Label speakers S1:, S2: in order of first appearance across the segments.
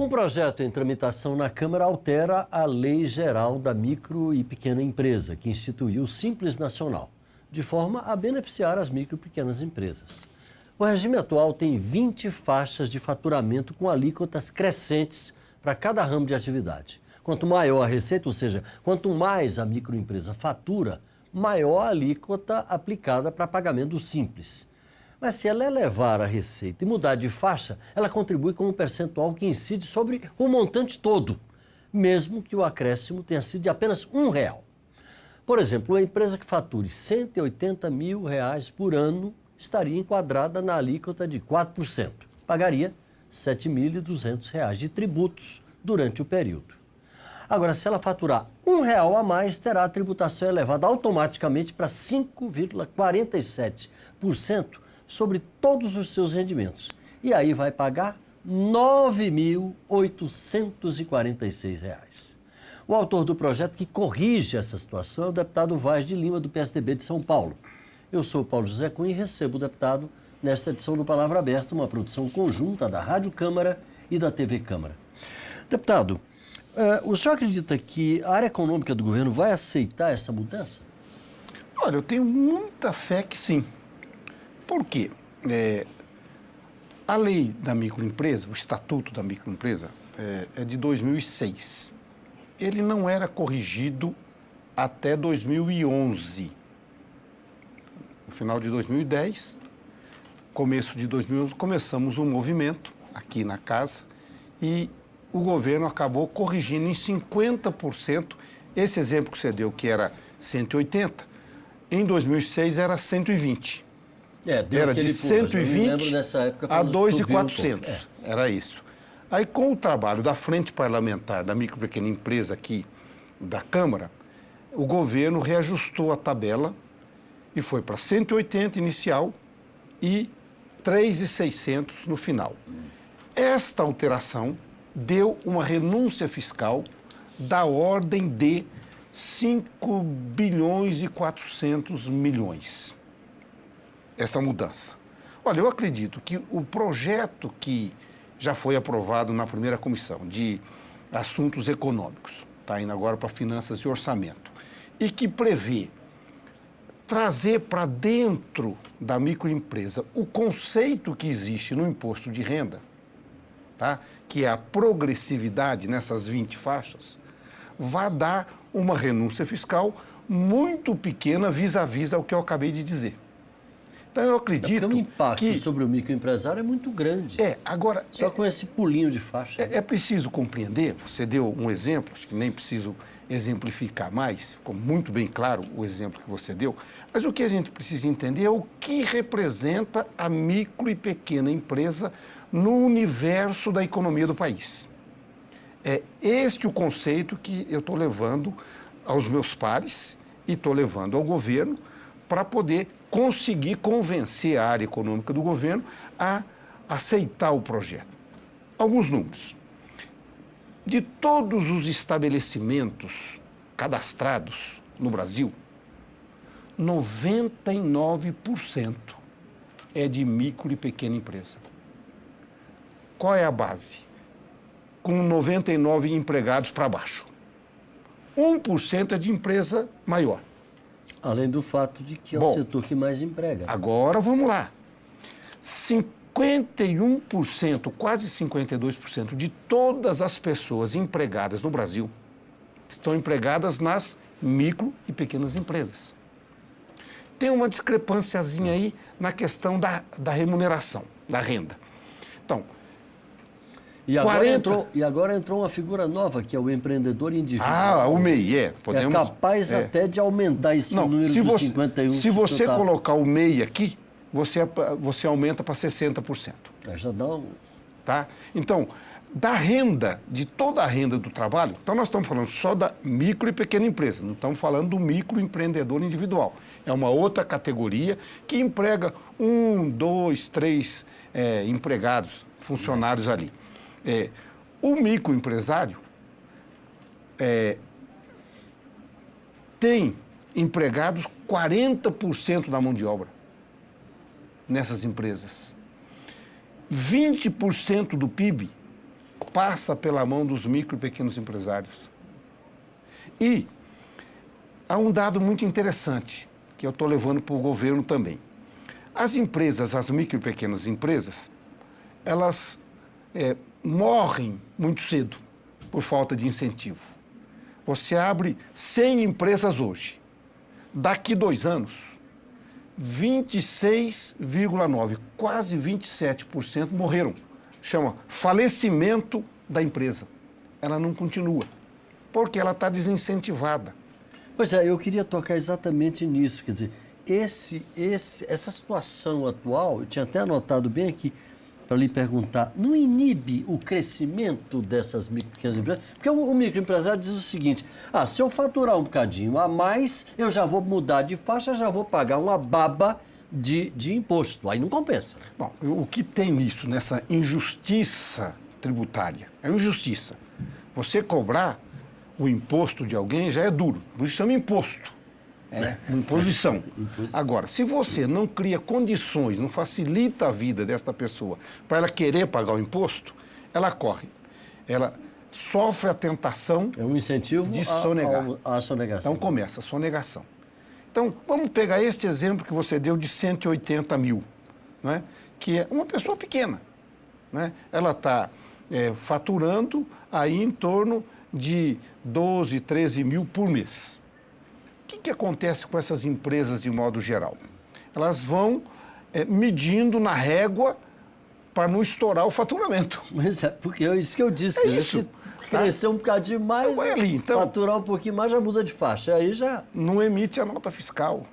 S1: Um projeto em tramitação na Câmara altera a Lei Geral da Micro e Pequena Empresa, que instituiu o Simples Nacional, de forma a beneficiar as micro e pequenas empresas. O regime atual tem 20 faixas de faturamento com alíquotas crescentes para cada ramo de atividade. Quanto maior a receita, ou seja, quanto mais a microempresa fatura, maior a alíquota aplicada para pagamento do Simples. Mas se ela elevar a receita e mudar de faixa, ela contribui com um percentual que incide sobre o montante todo, mesmo que o acréscimo tenha sido de apenas R$1. Por exemplo, uma empresa que fature R$180 mil por ano estaria enquadrada na alíquota de 4%. Pagaria R$7.200 de tributos durante o período. Agora, se ela faturar R$1 a mais, terá a tributação elevada automaticamente para 5,47% sobre todos os seus rendimentos. E aí vai pagar R$9.846. O autor do projeto que corrige essa situação é o deputado Vaz de Lima, do PSDB de São Paulo. Eu sou o Paulo José Cunha e recebo o deputado nesta edição do Palavra Aberta, uma produção conjunta da Rádio Câmara e da TV Câmara. Deputado, o senhor acredita que a área econômica do governo vai aceitar essa mudança?
S2: Olha, eu tenho muita fé que sim. Por quê? A lei da microempresa, o Estatuto da Microempresa, é de 2006. Ele não era corrigido até 2011. No final de 2010, começo de 2011, começamos um movimento aqui na casa e o governo acabou corrigindo em 50%. Esse exemplo que você deu, que era 180, em 2006 era 120. Era de 120 a 2.400. Era isso. Aí, com o trabalho da Frente Parlamentar da Micro e Pequena Empresa aqui da Câmara, o governo reajustou a tabela e foi para 180 inicial e 3.600 no final. Esta alteração deu uma renúncia fiscal da ordem de 5.400 bilhões. Essa mudança. Olha, eu acredito que o projeto que já foi aprovado na primeira comissão de assuntos econômicos, está indo agora para finanças e orçamento, e que prevê trazer para dentro da microempresa o conceito que existe no imposto de renda, tá? Que é a progressividade nessas 20 faixas, vai dar uma renúncia fiscal muito pequena vis-à-vis ao que eu acabei de dizer. Então, eu acredito
S1: o impacto sobre o microempresário é muito grande.
S2: Agora...
S1: Só com esse pulinho de faixa.
S2: É preciso compreender, você deu um exemplo, acho que nem preciso exemplificar mais, ficou muito bem claro o exemplo que você deu, mas o que a gente precisa entender é o que representa a micro e pequena empresa no universo da economia do país. É este o conceito que eu estou levando aos meus pares e estou levando ao governo para poder conseguir convencer a área econômica do governo a aceitar o projeto. Alguns números. De todos os estabelecimentos cadastrados no Brasil, 99% é de micro e pequena empresa. Qual é a base? Com 99 empregados para baixo. 1% é de empresa maior.
S1: Além do fato de que é o setor que mais emprega.
S2: Agora vamos lá. 51%, quase 52% de todas as pessoas empregadas no Brasil estão empregadas nas micro e pequenas empresas. Tem uma discrepânciazinha aí na questão da remuneração, da renda. Então,
S1: E agora entrou uma figura nova, que é o empreendedor individual.
S2: Ah, o MEI,
S1: podemos... É capaz até de aumentar esse número de 51%.
S2: Se você colocar o MEI aqui, você aumenta para 60%.
S1: Já dá um...
S2: Tá? Então, da renda, de toda a renda do trabalho, então nós estamos falando só da micro e pequena empresa, não estamos falando do microempreendedor individual. É uma outra categoria que emprega 1, 2, 3 empregados, funcionários ali. O microempresário tem empregados 40% da mão de obra nessas empresas. 20% do PIB passa pela mão dos micro e pequenos empresários. E há um dado muito interessante, que eu estou levando para o governo também. As empresas, as micro e pequenas empresas, elas morrem muito cedo por falta de incentivo. Você abre 100 empresas hoje. Daqui 2 anos, 26,9%, quase 27% morreram. Chama falecimento da empresa. Ela não continua, porque ela está desincentivada.
S1: Pois é, eu queria tocar exatamente nisso. Quer dizer, essa situação atual, eu tinha até anotado bem aqui, para lhe perguntar, não inibe o crescimento dessas micro e pequenas empresas? Porque o microempresário diz o seguinte, se eu faturar um bocadinho a mais, eu já vou mudar de faixa, já vou pagar uma baba de imposto. Aí não compensa.
S2: Bom, o que tem nisso, nessa injustiça tributária? É injustiça. Você cobrar o imposto de alguém já é duro, por isso chama imposto. É uma imposição. Agora, se você não cria condições, não facilita a vida desta pessoa para ela querer pagar o imposto, ela corre. Ela sofre a tentação
S1: é um incentivo
S2: de sonegar.
S1: A sonegação.
S2: Então começa a sonegação. Então, vamos pegar este exemplo que você deu de 180 mil, né? Que é uma pessoa pequena. Né? Ela está faturando aí em torno de 12, 13 mil por mês. O que acontece com essas empresas de modo geral? Elas vão medindo na régua para não estourar o faturamento.
S1: Mas é porque é isso que eu disse.
S2: Isso.
S1: Se crescer um bocadinho mais,
S2: então,
S1: faturar um pouquinho mais, já muda de faixa. Aí já...
S2: Não emite a nota fiscal.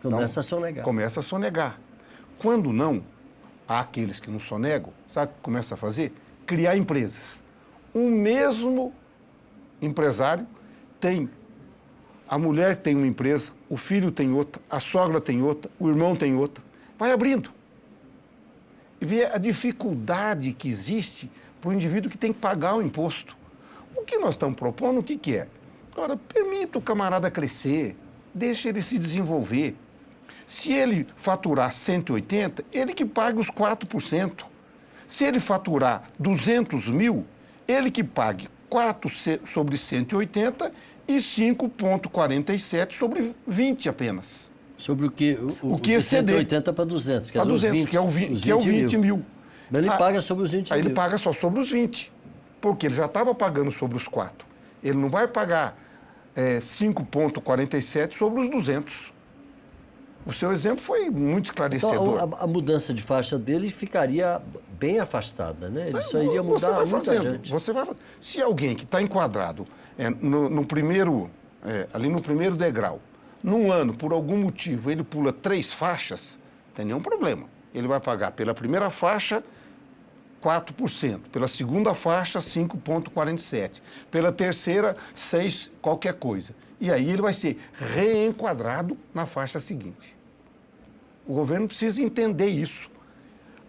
S1: Começa a sonegar.
S2: Começa a sonegar. Quando não, há aqueles que não sonegam, sabe o que começa a fazer? Criar empresas. O mesmo empresário tem... A mulher tem uma empresa, o filho tem outra, a sogra tem outra, o irmão tem outra. Vai abrindo. E vê a dificuldade que existe para o indivíduo que tem que pagar o imposto. O que nós estamos propondo, o que é? Ora, permita o camarada crescer, deixe ele se desenvolver. Se ele faturar 180, ele que pague os 4%. Se ele faturar 200 mil, ele que pague 4 sobre 180 e 5,47 sobre 20 apenas.
S1: Sobre o que?
S2: O que exceder.
S1: 180 para 200, que é
S2: para 200,
S1: 20,
S2: que é o 20 mil.
S1: Mas ele paga sobre os 20
S2: aí
S1: mil.
S2: Ele paga só sobre os 20, porque ele já estava pagando sobre os 4. Ele não vai pagar 5,47 sobre os 200. O seu exemplo foi muito esclarecedor.
S1: Então, a mudança de faixa dele ficaria bem afastada, né? Ele só iria mudar muita gente.
S2: Você vai fazendo. Se alguém que está enquadrado ali no primeiro degrau, num ano, por algum motivo, ele pula 3 faixas, não tem nenhum problema. Ele vai pagar pela primeira faixa 4%, pela segunda faixa 5,47%, pela terceira 6 qualquer coisa. E aí ele vai ser reenquadrado na faixa seguinte. O governo precisa entender isso.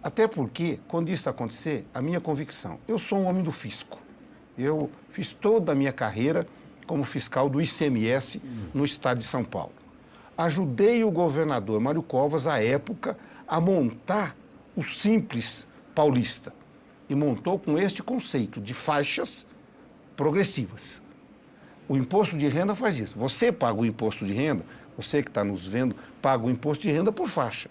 S2: Até porque, quando isso acontecer, a minha convicção, eu sou um homem do fisco. Eu fiz toda a minha carreira como fiscal do ICMS no estado de São Paulo. Ajudei o governador Mário Covas, à época, a montar o Simples Paulista. E montou com este conceito de faixas progressivas. O imposto de renda faz isso. Você paga o imposto de renda, você que está nos vendo, paga o imposto de renda por faixa.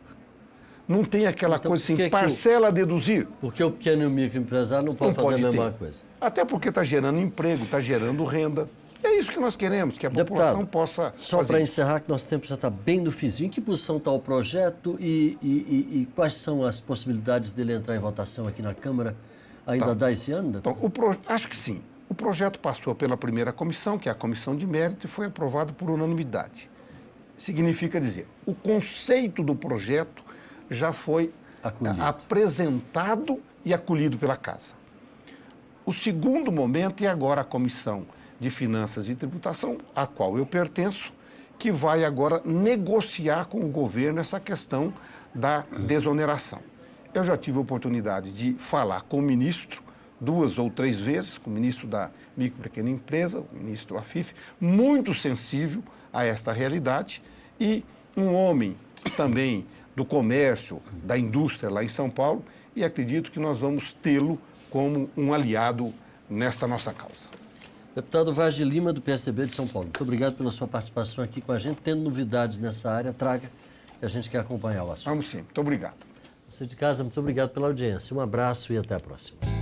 S2: Não tem aquela coisa assim, parcela a deduzir.
S1: Porque o pequeno e o microempresário não pode fazer a mesma coisa.
S2: Até porque está gerando emprego, está gerando renda. É isso que nós queremos, que a população possa
S1: só para encerrar, que nosso tempo já está bem no fizinho, em que posição está o projeto e quais são as possibilidades dele entrar em votação aqui na Câmara? Ainda dá esse ano?
S2: Então, acho que sim. O projeto passou pela primeira comissão, que é a comissão de mérito, e foi aprovado por unanimidade. Significa dizer, o conceito do projeto já foi apresentado e acolhido pela Casa. O segundo momento é agora a Comissão de Finanças e Tributação, a qual eu pertenço, que vai agora negociar com o governo essa questão da desoneração. Eu já tive a oportunidade de falar com o ministro 2 ou 3 vezes, com o ministro da Micro e Pequena Empresa, o ministro Afif, muito sensível a esta realidade, e um homem também do comércio, da indústria lá em São Paulo, e acredito que nós vamos tê-lo como um aliado nesta nossa causa.
S1: Deputado Vaz de Lima, do PSDB de São Paulo, muito obrigado pela sua participação aqui com a gente. Tendo novidades nessa área, traga, que a gente quer acompanhar o assunto.
S2: Vamos sim. Muito obrigado.
S1: Você de casa, muito obrigado pela audiência. Um abraço e até a próxima.